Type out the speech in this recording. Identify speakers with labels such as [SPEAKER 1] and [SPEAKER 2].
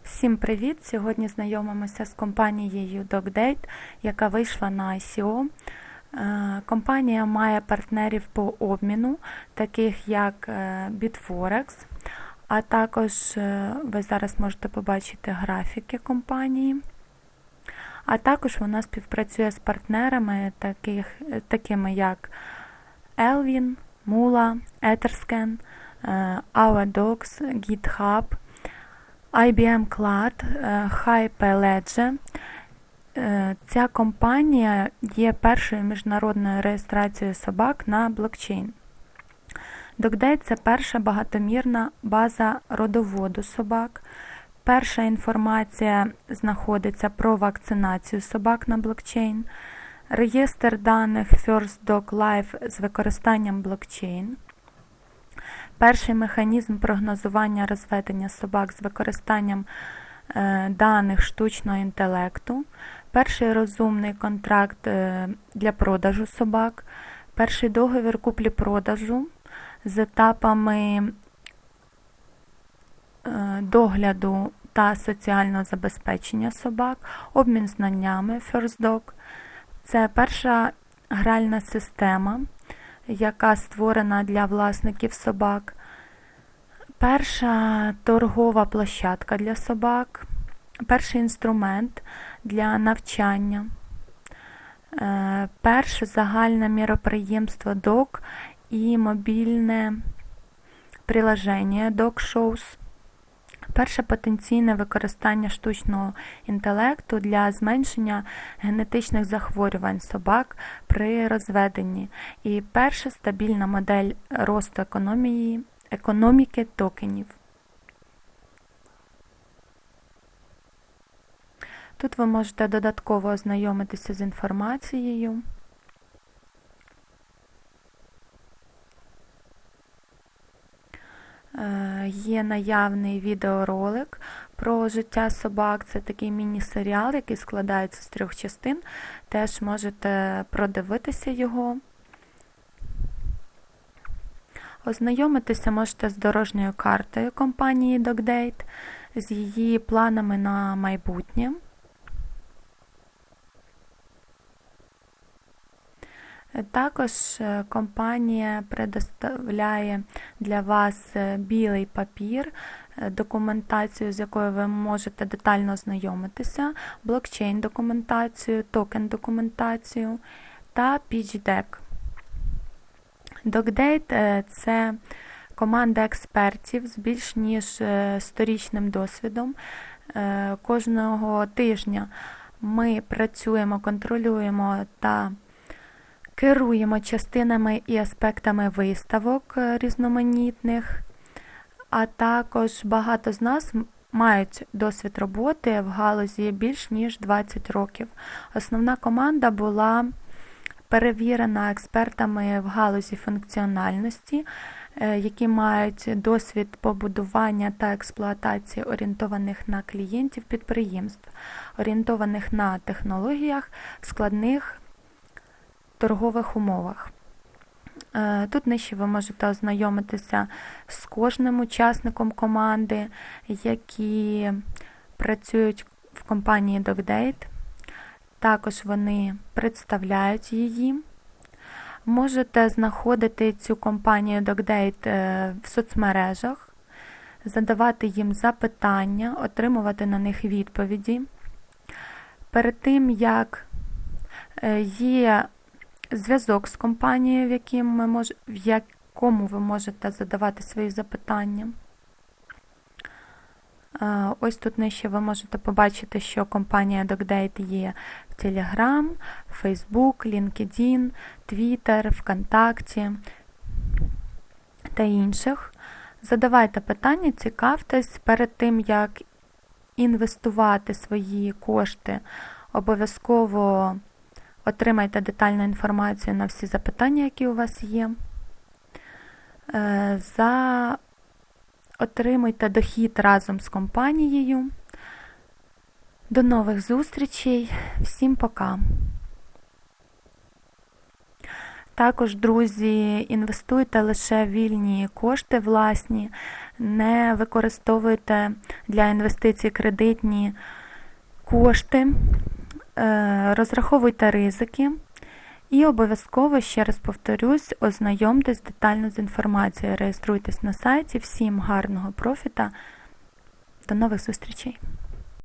[SPEAKER 1] Всім привіт! Сьогодні знайомимося з компанією DogDate, яка вийшла на ICO. Компанія має партнерів по обміну, таких як Bitforex, а також ви зараз можете побачити графіки компанії. А також вона співпрацює з партнерами, такими як Elvin, Mula, Etherscan, OurDogs, GitHub, IBM Cloud, Hyperledger. Ця компанія є першою міжнародною реєстрацією собак на блокчейн. DogDate – це перша багатомірна база родоводу собак. Перша інформація знаходиться про вакцинацію собак на блокчейн. Реєстр даних First Dog Life з використанням блокчейн. Перший механізм прогнозування розведення собак з використанням даних штучного інтелекту. Перший розумний контракт для продажу собак. Перший договір куплі-продажу з етапами догляду та соціального забезпечення собак. Обмін знаннями First Dog. Це перша гральна система, яка створена для власників собак. Перша торгова площадка для собак. Перший інструмент для навчання. Перше загальне міроприємство Dog і мобільне приложення Dog Shows. Перше потенційне використання штучного інтелекту для зменшення генетичних захворювань собак при розведенні. І перша стабільна модель росту економіки токенів. Тут ви можете додатково ознайомитися з інформацією. Є наявний відеоролик про життя собак. Це такий міні-серіал, який складається з 3 частин. Теж можете продивитися його. Ознайомитися можете з дорожньою картою компанії DogDate, з її планами на майбутнє. Також компанія предоставляє для вас білий папір, документацію, з якою ви можете детально ознайомитися, блокчейн-документацію, токен-документацію та pitch-deck. DogDate – це команда експертів з більш ніж 100-річним досвідом. Кожного тижня ми працюємо, контролюємо та керуємо частинами і аспектами виставок різноманітних, а також багато з нас мають досвід роботи в галузі більш ніж 20 років. Основна команда була перевірена експертами в галузі функціональності, які мають досвід побудування та експлуатації орієнтованих на клієнтів підприємств, орієнтованих на технологіях в складних торгових умовах. Тут нижче ви можете ознайомитися з кожним учасником команди, які працюють в компанії DogDate. Також вони представляють її. Можете знаходити цю компанію DogDate в соцмережах, задавати їм запитання, отримувати на них відповіді. Перед тим, як є зв'язок з компанією, в якому ви можете задавати свої запитання. Ось тут нижче ви можете побачити, що компанія DogDate є в Telegram, Facebook, LinkedIn, Twitter, ВКонтакті та інших. Задавайте питання, цікавтесь. Перед тим, як інвестувати свої кошти, обов'язково отримайте детальну інформацію на всі запитання, які у вас є. Отримуйте дохід разом з компанією. До нових зустрічей. Всім пока! Також, друзі, інвестуйте лише вільні кошти власні, не використовуйте для інвестицій кредитні кошти, розраховуйте ризики і обов'язково, ще раз повторюсь, ознайомтесь детально з інформацією, реєструйтесь на сайті. Всім гарного профіта, до нових зустрічей!